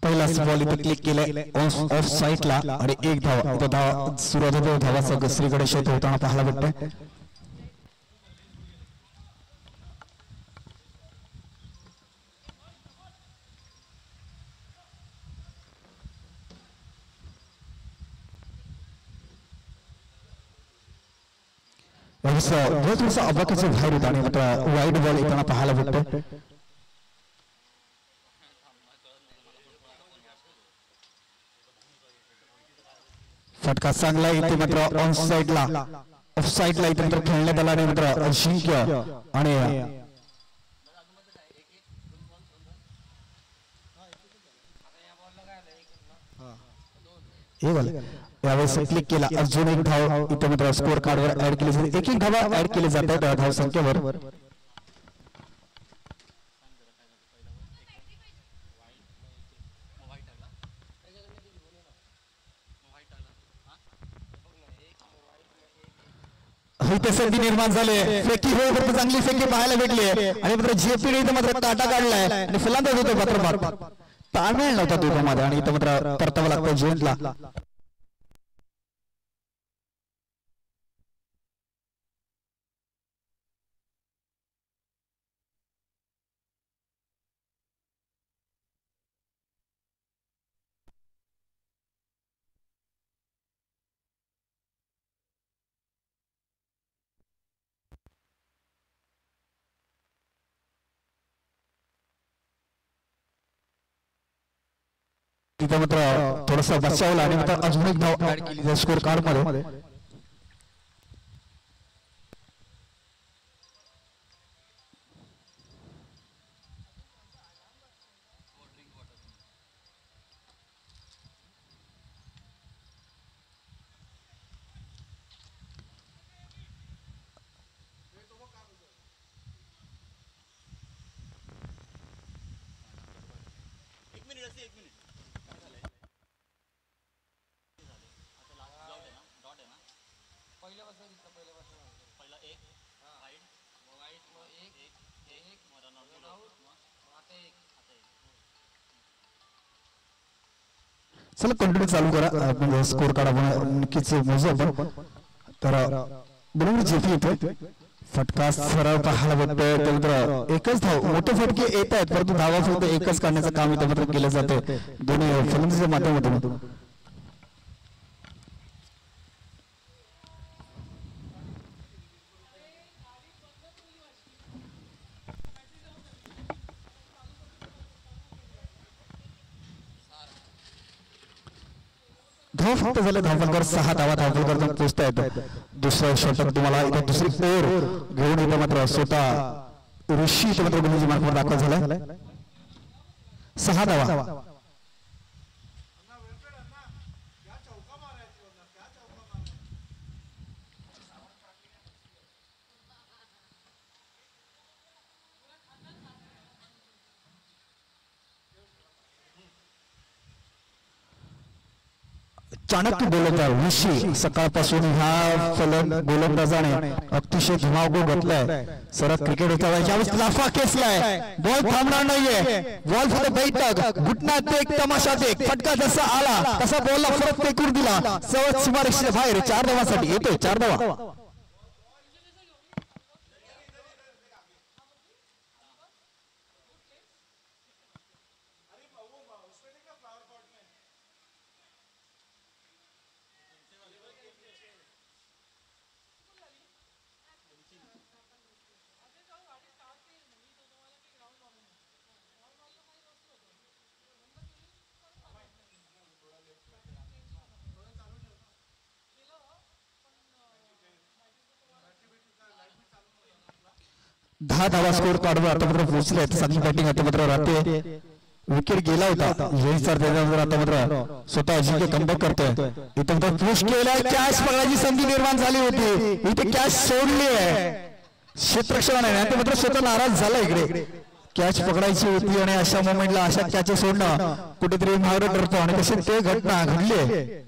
पहिलाच बॉल इथे क्लिक केले ऑफ साईडला आणि एक धाव इथं धाव सुरू होतो धावाचा दुसरीकडे शेत होताना पाहायला भेटतोय. थोडंसं अबाकाचं बाहेर होतं आणि वाईड बॉल येताना पाहायला भेटतो. फटका चांगला इथे मात्र ऑन साइडला ऑफ साइडला इथे मात्र खेळण्यात आला आणि मात्र अजिंक्य आणि यावेळेस क्लिक केला अजून एक धाव इथे मात्र स्कोर कार्डवर ऍड केली जाते. एक धावा ऍड केली जातात धाव संख्येवर. इथे संधी निर्माण झाले फेकी हो चांगली फेकी पाहायला भेटली आणि मात्र जेपी इथे मात्र काटा काढलाय आणि फलंदाज होतो मात्र ताळमेळ नव्हता दोघांमध्ये आणि इथं मात्र परतावा लागतो जयंतला. तिथे मात्र थोडासा बचावला आणि मात्र अजून एक धाव ऍड केली स्कोर कार्ड मध्ये. चला कंटिन्यू चालू करा म्हणजे स्कोर कार्ड आपण नक्कीच मोजू आपण. तर बरोबर जेपी येतोय फटका सरळ पाहायला भेटतोय त्यानंतर एकच धाव मोठे फटके येत आहेत परंतु धावा फक्त एकच काढण्याचं काम इथे मात्र केलं जाते दोन्ही फलंदाजीच्या माध्यमातून. धाव फक्त झाले धावफलकावर 6 धावा धावफलकावर पोहोचता येतं. दुसरं षटक तुम्हाला इथे दुसरी ओव्हर घेऊन इथे मात्र स्वतः ऋषी इथे मात्र गुणजी मार्कवर दाखल झालाय 6 धावा. चाणक्य बोलत आहे ऋषी सकाळपासून ह्या गोलंदाजाने अतिशय धुमाकूळ घातलाय. सरळ क्रिकेट होता यावेळेस लाफा खेचलाय बॉल थांबणार नाहीये. बॉल फक्त बैठक घुटण्यात एक तमाशात एक फटका जसा आला तसा बॉलला परत फेकून दिला सहज सीमारेषेच्या बाहेर 4 धावांसाठी येतोय 4 धावा. दहा धावा स्कोर कार्डवर आता मात्र पोहोचले आहेत. चांगली बॅटिंग आता मात्र राहते विकेट गेला होता जयंत सर त्याच्यानंतर आता मात्र स्वतः अजिंक्य कमबॅक करतोय. इथं तर पुश केलाय, कॅच पकडायची संधी निर्माण झाली होती, इथे कॅच सोडली आहे क्षेत्ररक्षणाने. आता मात्र स्वतः नाराज झाला इकडे. कॅच पकडायची होती आणि अशा मोमेंटला अशा कॅच सोडणं कुठेतरी मागं ठरतो आणि तशी ते घटना घडली.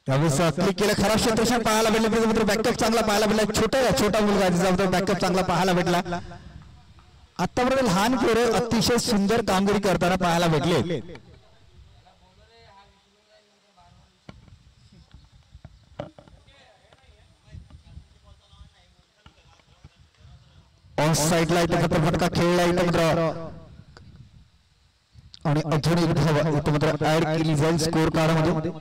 त्यावेळेस क्लिक केलं, खराब क्षेत्ररक्षण पाहायला भेटलं, त्याच्यानंतर बॅकअप चांगला पाहायला भेटला. छोटा मुलगा त्याच्यानंतर बॅकअप चांगला पाहायला भेटला. आतापर्यंत लहान पोरं अतिशय सुंदर कामगिरी करताना पाहायला भेटले. ऑन साइडला इथे मात्र फटका खेळला इथे मात्र आणि अजून एक धाव इथे मात्र ऍड केली जाईल स्कोर कार्ड मध्ये.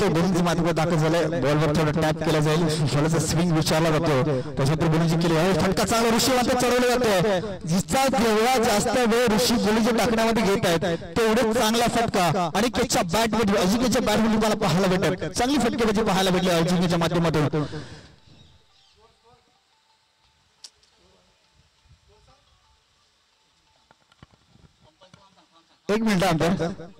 बोलिंगच्या माध्यमातून दाखल झालंय. बॉलवर थोडं टॅप केलं जाईल, थोडासा स्विंग विचारला जातो, त्याच्यानंतर बोलिंग केली आहे. फटका चांगला ऋषी मात्र चढवलं जातो. जिचा जेवढा जास्त वेळ ऋषी बोलिंग टाकण्यामध्ये घेत आहेत तेवढे चांगला फटका आणि त्याच्या बॅट मध्ये अजिंक्यच्या बॅट मध्ये मला पाहायला भेटत चांगली फटकेबाजी पाहायला भेटली अजिंक्यच्या माध्यमातून. एक मिनिट आमदार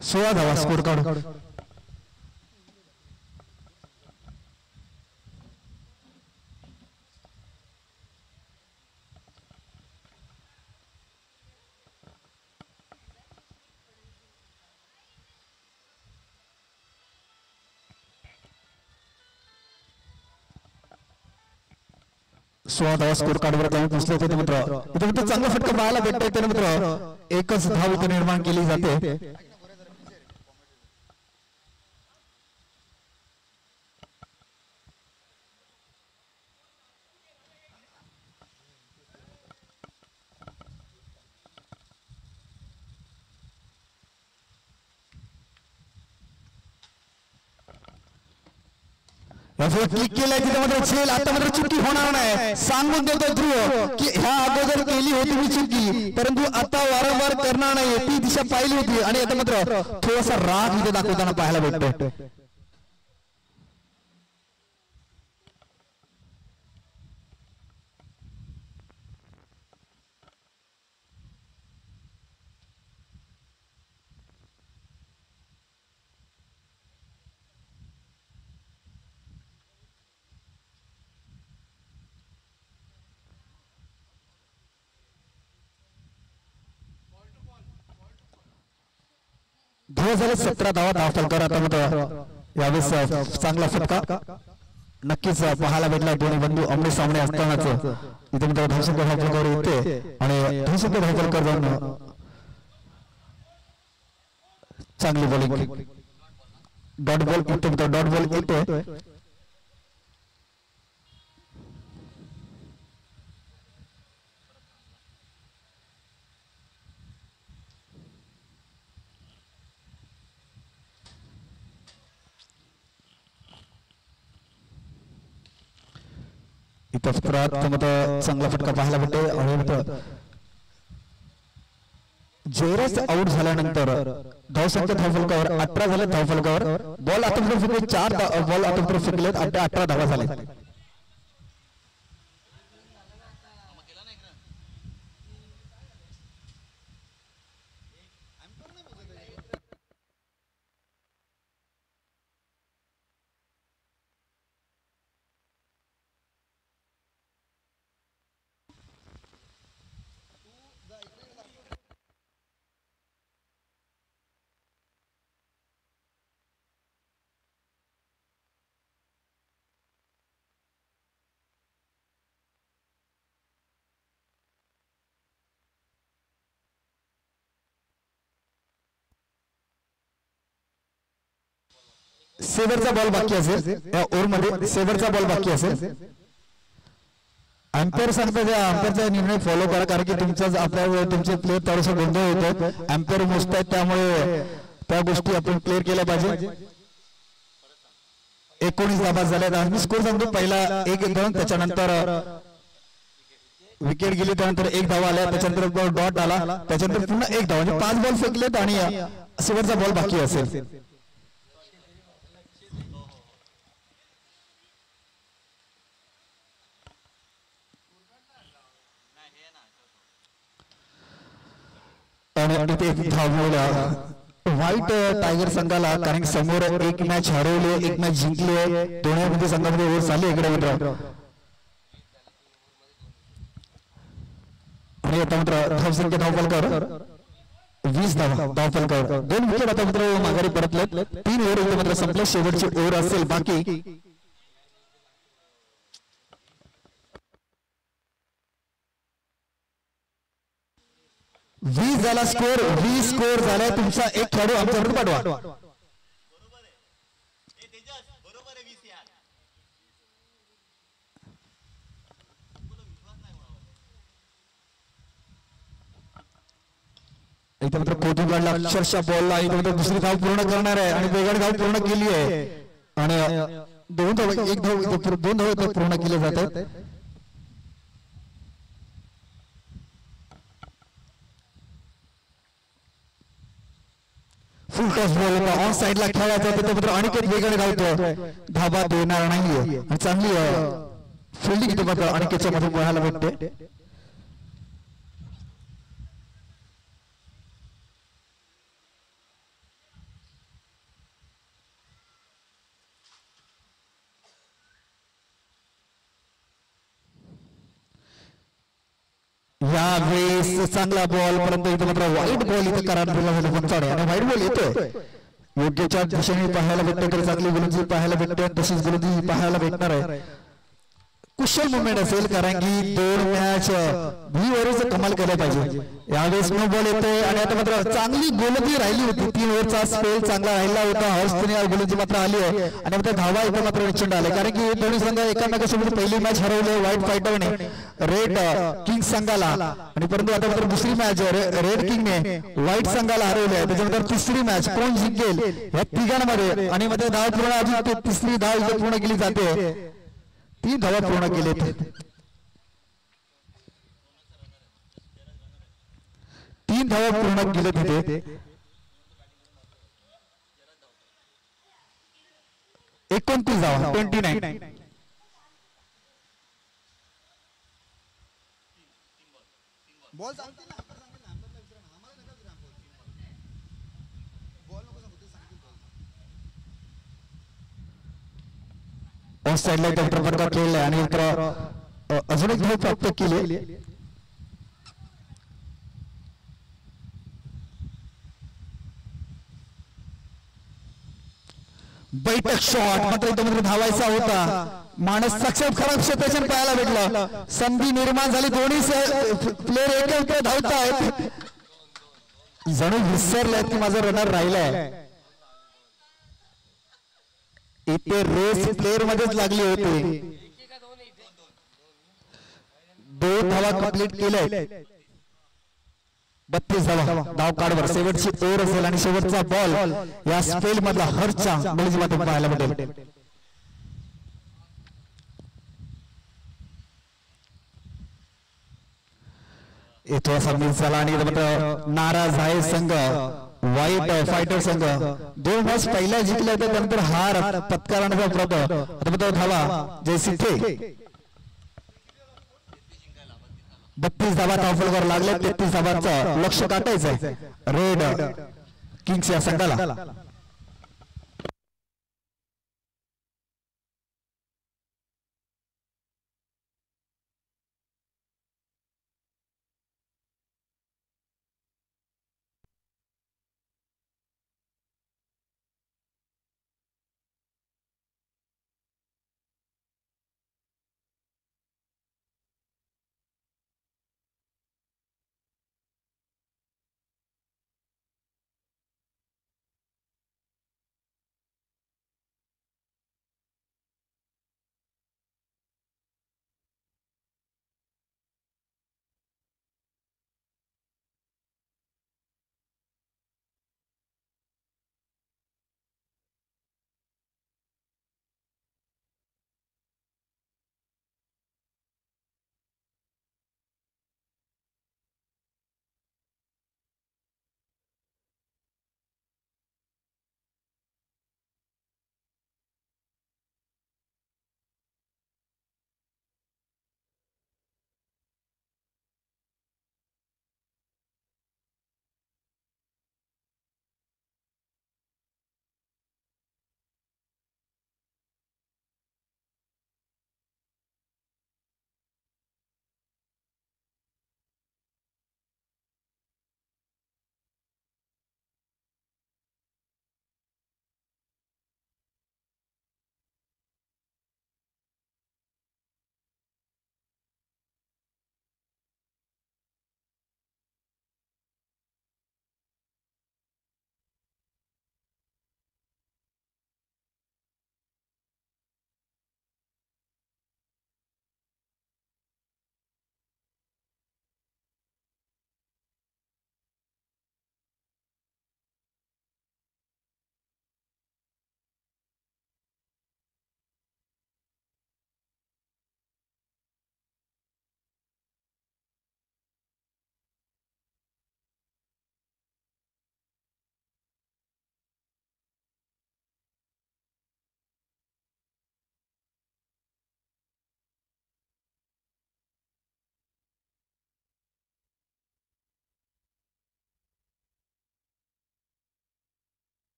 सोळा धावा स्कोर कार्ड. सोळा धावा स्कोर कार्डवर जाऊन पोहोचले होते मित्र. इथे चांगला फटका पाहायला भेटतोय त्याने मित्र. एकच धाव इथे निर्माण केली जाते. क्लिक केलंय तिथे मात्र झेल. आता मात्र चुकी होणार नाही सांगून देतो ध्रुव की ह्या अगोदर केली होती मी चुकी, परंतु आता वारंवार करणार नाही. ती दिशा पाहिली होती आणि आता मात्र थोडासा राग इथे दाखवताना पाहायला भेटतोय. धावा झाले 17 धावा धावफलकावर. आता मग यावेळेस चांगला फटका नक्कीच पाहायला भेटला. दोन्ही बंधू आमने सामने असतानाच इथे मित्र धावसंख्या धावफलकावर येते आणि धावसंख्या धावफलकावर जाऊन चांगली बॉलिंग. डॉट बॉल इथे मित्र डॉट बॉल येतोय. चांगला फटका पाहायला भेटते आणि जयराज आउट झाल्यानंतर धावसंख्या धावफलकावर 18 झाले. धावफलकावर बॉल आता फेकले 4 बॉल आता फेकलेत. 18 धावा झाले. सेव्हरचा बॉल बाकी असेल या ओव्हरमध्ये. सेव्हरचा बॉल बाकी असेल. अंपायर सांगतो अंपायरचा निर्णय फॉलो करा कारण की तुमचा आपल्या तुमचे प्लेयर थोडासा गोंधळ होतो. अंपायर मोजतायत त्यामुळे त्या गोष्टी आपण क्लिअर केल्या पाहिजे. 19 धावा झाल्या. मी स्कोर सांगतो. पहिला 1-2 त्याच्यानंतर विकेट गेली त्यानंतर 1 धावा आल्या त्याच्यानंतर डॉट आला त्याच्यानंतर पुन्हा 1 धावा म्हणजे 5 बॉल फेकलेत आणि सेव्हरचा बॉल बाकी असेल. व्हाईट टायगर संघाला कारण समोर एक मॅच हरवले एक मॅच जिंकले. दोन्हीमध्ये संघामध्ये ओव्हर झाली इकडे मित्र. आणि आता मित्र धावसंख्या धावफलकावर 20 धावा धावफलकावर 2 विकेट आता मित्र माघारी परतलेत. 3 ओव्हर इथे मात्र संपले. शेवटची ओव्हर असेल बाकी. 20 झाला स्कोर. 20 स्कोर झालाय. तुमचा एक खेळाडू आमच्याकडून पाठवा. इथे मात्र पोर्तुगालला अक्षरशः बॉलला इथे मात्र दुसरी धाव पूर्ण करणार आहे आणि वेगळी धाव पूर्ण केली आहे आणि 2 धाव 1 धाव इथे 2 धाव इथे पूर्ण केले जातात. फुल टॉस बॉल ऑन साइडला खेळायचा तिथे मात्र अनिकेत वेगळे धावतोय. धाबा देणार नाहीये आणि चांगली फिल्डिंग इथे मात्र अनिकेतच्या मध्ये पाहायला भेटते. यावेळेस चांगला बॉल परंतु इथे मात्र वाईट बॉल इथे करार दिला आणि वाईट बॉल येतोय. योग्यच्या दिशेने पाहायला भेटते तर चांगली गोलंदाजी पाहायला भेटते. तशीच गोलंदाजी पाहायला भेटणार आहे. कुशल मुवमेंट असेल कारण की 2 मॅच ओव्हरच कमाल केला पाहिजे. यावेळेस नो बॉल येतोय आणि आता मात्र चांगली गोलंदाजी राहिली होती. 3 ओव्हरचा स्पेल चांगला राहिला होता. हर्षने गोलंदाजी मात्र आली आहे आणि मात्र धावा इथे मात्र निश्चित आले कारण की दोन्ही संघ एकामेकासोबत पहिली मॅच हरवले व्हाईट फायटरने रेड किंग संघाला आणि परंतु आता मात्र दुसरी मॅच रेड किंगने व्हाईट संघाला हरवले. त्याच्यानंतर तिसरी मॅच कोण जिंकेल या तिघांमध्ये आणि मध्ये धाव पूर्ण अजून तिसरी धाव इथे पूर्ण केली जाते. 3 धावा पूर्ण केलेत. 3 धावा पूर्ण केले तिथे. 29 धावा 29. बॉल ऑफ साइडला फटका खेळलाय आणि अजून एक धाव प्राप्त केली. बैठक शॉट मात्र इथं धावायचा होता. माणूस सक्षम खराब क्षेत्रक्षण पाहायला भेटलं. संधी निर्माण झाली. दोन्ही प्लेयर एक धावतायत. जणू विसरलाय की माझा रनर राहिलाय. इथे रेस प्लेयर मध्येच लागली होती. 2 धावा कंप्लीट केल्या. 32 धावा धाव कार्डवर शेवटची ओव्हर असेल आणि शेवटचा बॉल या स्पेल मधला हर्षच्या मुलीमध्ये पाहायला भेटेल. येतो असा मिस झाला आणि नाराज आहे संघ. व्हाईट फायटर संघ 2 मॅच पहिल्या जिंकल्या होत्या त्यानंतर हार पत्करण्याचा प्रयत्न. धावा जयसिंग 32 धावा धावफलकावर लागले. 33 धावांचं लक्ष गाठायचंय रेड किंग्स या संघाला.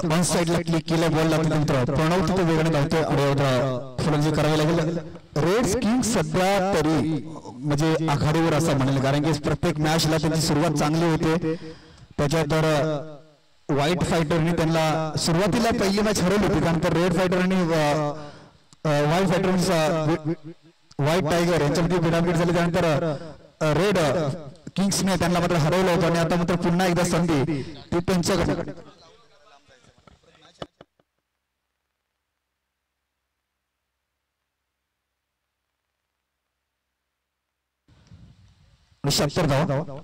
वन साइडला क्लिक केलं बॉल लागल्यानंतर प्रणव तिथे वेगाने धावतोय आणि फलंदाजी करावी लागेल. रेड्स किंग्स सध्या तरी म्हणजे आघाडीवर असं म्हणेल, कारण की प्रत्येक मॅचला त्यांची सुरुवात चांगली होते. त्याच्यानंतर व्हाईट फायटरनी त्यांना सुरुवातीला पहिली मॅच हरवली होती, त्यानंतर रेड फायटरनी व्हाईट फायटर व्हाईट टायगर यांच्यामध्ये भिडाभीड झाली. त्यानंतर रेड किंग्सने त्यांना मात्र हरवलं होतं आणि आता मात्र पुन्हा एकदा संधी ती त्यांच्याकडे. आणि 76 धावा.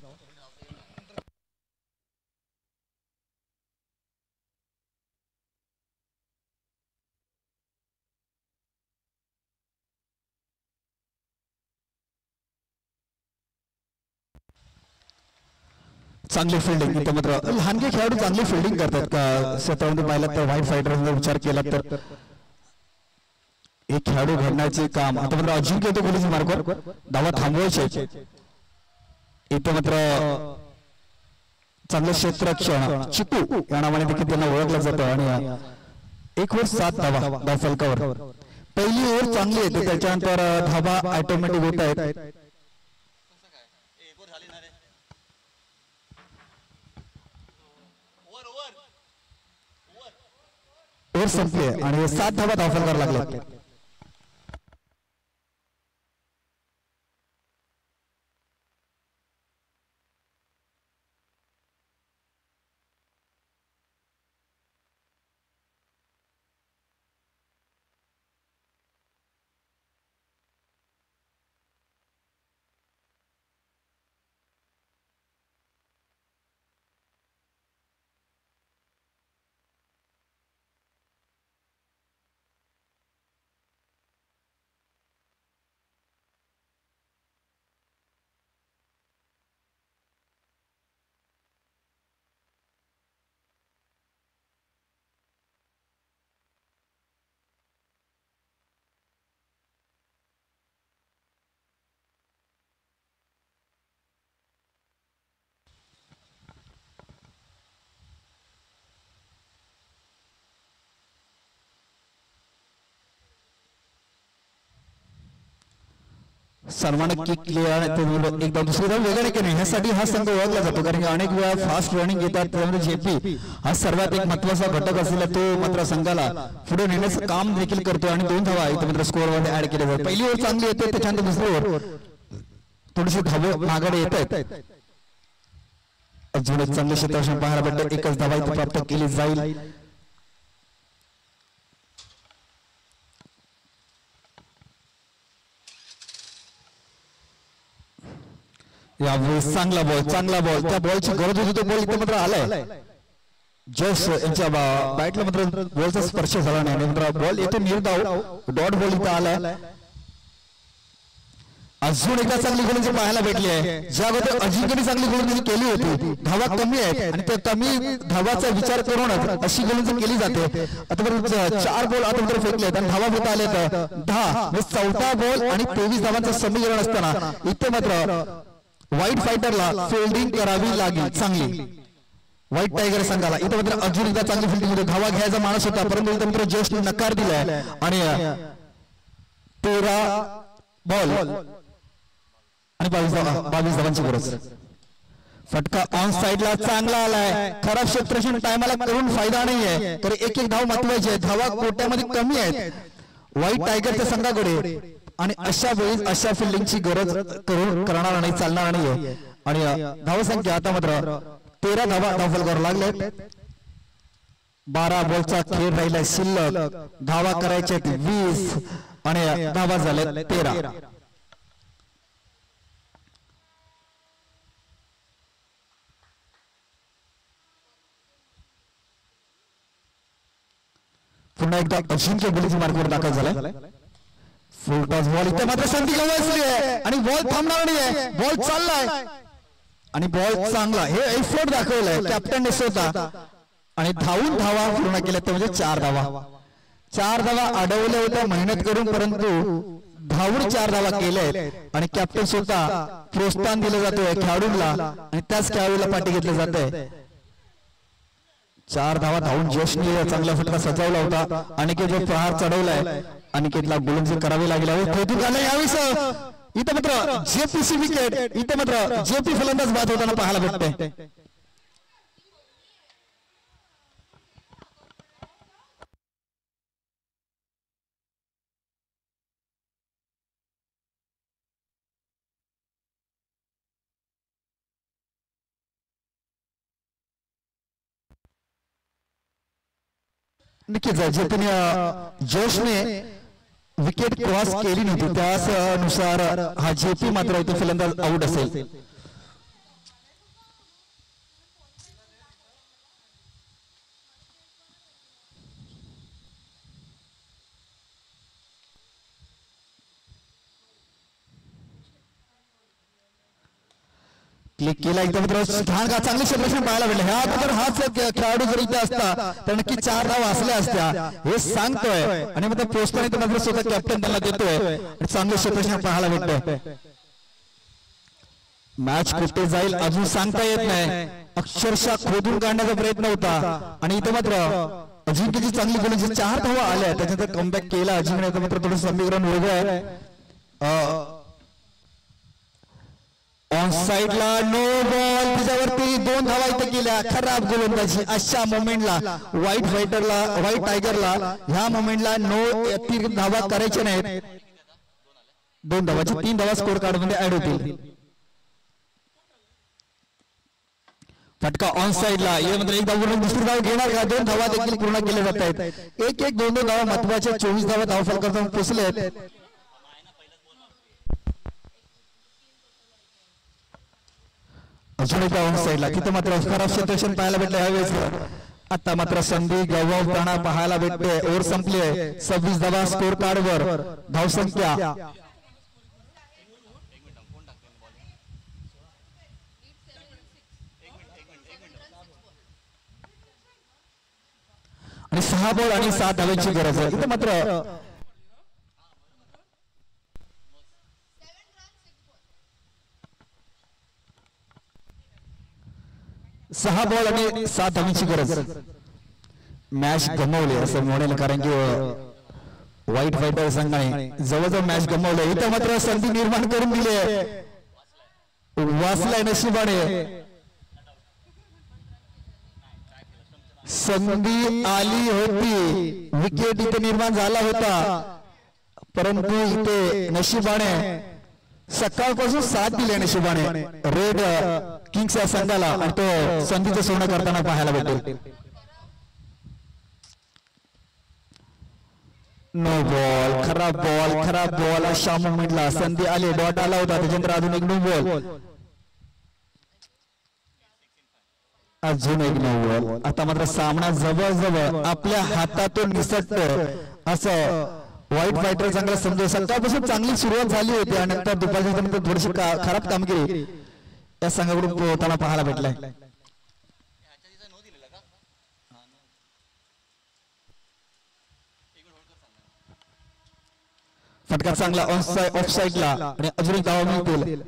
चांगली फिल्डिंग इथे मात्र लहानगे खेळाडू चांगली फिल्डिंग करतात का क्षेत्रामध्ये पाहिलं तर व्हाईट फायटर विचार केला तर एक खेळाडू घडण्याचे काम आता मात्र अजिंक्य होते गोलीच्या मार्गावर धावा थांबवायचे इथे मात्र चांगलं क्षेत्ररक्षण चिकू या नावाने देखील त्यांना ओळखलं जातं आणि 1 वर 7 धावा धाव फलकावर पहिली ओव्हर चांगली येते त्याच्यानंतर धावा ऑटोमॅटिक होत आहेत ओव्हर संपली आणि 7 धावा धाव फलकावर लागल्या सन्मान किक एकदा दुसरी धाव वेगळं केली ह्यासाठी हा संघ ओळखला जातो कारण की अनेक वेळा फास्ट रनिंग येतात त्यामध्ये जेपी हा सर्वात एक महत्वाचा घटक असलेला तो मात्र संघाला पुढे नेण्याचं काम देखील करतो आणि 2 धावा इथे मात्र स्कोअर मध्ये ऍड केले जातात पहिली ओव्हर चांगली येते त्याच्यानंतर दुसरी ओव्हर थोडीशी धाव मागाडे येत आहेत अजून एक चांगले क्षेत्ररक्षण पाहायला भेटतं 1च धावा इथे प्राप्त केली जाईल यावेळी चांगला बॉल त्या बॉलची गरज होती तो बॉल इथे मात्र आलाय जस्ट यांच्या बॅटला मात्र बॉलचा स्पर्श झाला नाही आणि मात्र बॉल येथे निर्धाव डॉट बॉल इथे आलाय अजून एका चांगली गोलंदाजी पाहायला भेटली आहे ज्या अगोदर अजिंक्यने चांगली गोलंदाजी केली होती धावा कमी आहेत आणि त्या कमी धावाचा विचार करूनच अशी गोलंदाजी केली जाते आता 4 बॉल आता फेकले आणि धावा होत आले तर 10 चौथा बॉल आणि 23 धावांचं समीकरण असताना इथे मात्र व्हाईट फायटरला फिल्डिंग करावी लागेल चांगली व्हाईट टायगर संघाला इथे मात्र अजून एकदा चांगली फिल्डिंग मध्ये धावा घ्यायचा माणूस होता परंतु इथे मात्र जस्ट नकार दिलाय आणि 13 बॉल आणि 22 धावांची गरज फटका ऑन साइडला चांगला आलाय खराब क्षेत्ररक्षण टायमाला करून फायदा नाहीये तर एक धाव महत्वाची आहे धावा कोट्यामध्ये कमी आहेत व्हाईट टायगरच्या संघाकडे आणि अशा वेळी अशा फिल्डिंगची गरज करणार नाही चालणार नाहीये आणि धावसंख्या आता मात्र 13 धावा धावफलकावर लागले 12 बॉलचा खेळ राहिला शिल्लक धावा करायचे 20 आणि धावा झाल्या 13 पुन्हा एकदा अजिंक्य गोलीच्या मार्गावर दाखल झालाय फुल टॉस बॉल इथे मात्र संधी गमावली आहे आणि बॉल थांबणार नाहीये बॉल चाललाय आणि बॉल चांगला हे एफर्ट दाखवलाय कॅप्टनने स्वतः आणि धावून धावा पूर्ण केल्या ते म्हणजे 4 धावा अडवल्या होत्या मेहनत करून परंतु धावून 4 धावा केल्या आणि कॅप्टन स्वतः प्रोत्साहन दिलं जातोय खेळाडूंना आणि त्याच खेळाडूला पाठी घेतलं जातंय 4 धावा धावून जशने चांगला फटका सजवला होता अनिकेत जो प्रहार चढवलाय अनिकेतला गोलंदाजी करावी लागली आहे कौतुक झालं यावेळी इथे मात्र जेपीसी विकेट इथे मात्र जेपी फलंदाज बाद होताना पाहायला भेटते नक्कीच जेपीने जोशने विकेट क्रॉस केली नव्हती त्यानुसार हा जेपी मात्र इथे फलंदाज आउट असेल. क्लिक केला एकदम छान का चांगले क्षेत्ररक्षण पाहायला भेटले. ह्या अगोदर हाच खेळाडू जर इथे असता तर नक्की 4 धावा असल्या असत्या हे सांगतोय आणि मग पोस्टाने तर मात्र स्वतः कॅप्टन त्यांना देतोय. चांगले क्षेत्ररक्षण पाहायला भेटतंय. मॅच कुठे जाईल अजून सांगता येत नाही. अक्षरशः खोदून काढण्याचा प्रयत्न होता आणि इथे मात्र अजिंक्यची चांगली गोलंदाजी 4 धावा आल्या त्याच्यानंतर कमबॅक केला अजिंक्यने. मात्र थोडं समीकरण वेगळं आहे. ऑन साइडला नो बॉल त्याच्यावरती 2 धावा इथे केल्या. खराब गोलंदाजी अशा मोमेंटला व्हाईट टायगरला ह्या मोमेंटला नो 3 धावा करायचे नाहीत. 2 धावाची 3 धावा स्कोर कार्ड मध्ये ऍड होतील. फटका ऑन साइडला यामध्ये एक धाव दुसरी धाव घेणार का. 2 धावा देखील पूर्ण केल्या जात आहेत. 1-1 2 धावा महत्वाच्या 24 धावा धावफलकातून पोहोचले आहेत. अजून एका ऑन साइडला तिथे मात्र खराब क्षेत्ररक्षण पाहायला भेटलं ह्यावेळेस. आता मात्र संधी गवताना पाहायला भेटते. ओव्हर संपली आहे. 26 धावा स्कोर कार्ड वर. धावसंख्या आणि 6 बॉल आणि 7 धावांची गरज आहे. इथे मात्र 6 बॉल आणि 7 धावांची गरज. मॅच गमावली असं म्हणेल कारण की व्हाईट फायटर संघाने जवळजवळ मॅच गमावले. इथं मात्र संधी निर्माण करून दिली आहे. वाचलाय नशिबाने. संधी आली होती. विकेट इथे निर्माण झाला होता परंतु इथे नशिबाने सकाळपासून साथ दिली नशिबाने रेड किंग्स या संघाला आणि तो संधीचं सोनं करताना पाहायला भेटेल. नो बॉल खराब बॉल अशा मोमेंटला संधी आली. डॉट आला होता त्याच्यानंतर अजून एक नो बॉल. अजून एक नो बॉल. आता मात्र सामना जवळजवळ आपल्या हातातून निसटतो असं व्हाईट फायटर चांगला समजू. सकाळपासून चांगली सुरुवात झाली होती आणि नंतर दुपारच्या नंतर थोडीशी खराब कामगिरी या संघाकडून होताना पाहायला भेटलाय. फटका चांगला ऑफ साइडला आणि अजून एक धावा मिळतील.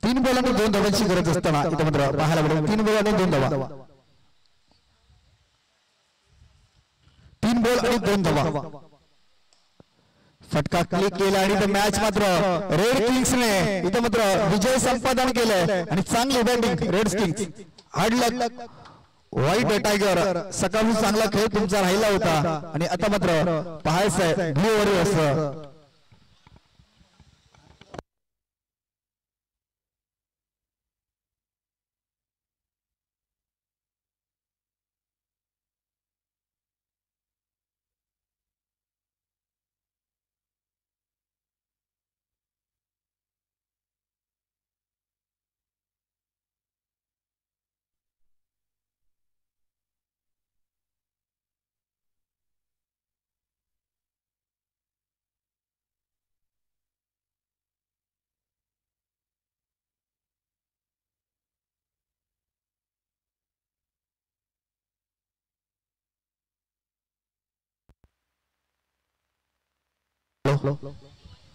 तीन बॉल आणि 2 धावांची गरज असताना इथे मात्र पाहायला भेटेल 3 बॉल आणि 2 धावा. 3 बॉल आणि 2 धावा. फटका क्लिक केला आणि मॅच मात्र रेड किंग्सने इथे मात्र विजय संपादन केलंय आणि चांगली batting red Kings. Hard luck white tiger. सकाळी चांगला खेळ तुमचा राहिला होता आणि आता मात्र पाहायचंय ब्लू वॉरियर्स.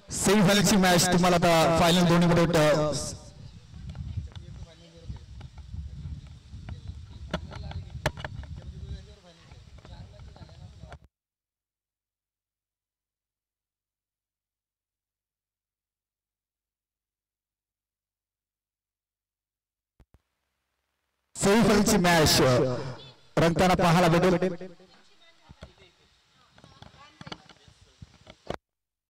सेमीफायनलची मॅच तुम्हाला आता फायनल दोन्हीमध्ये सेमीफायनलची मॅच रंगताना पाहायला भेटेल.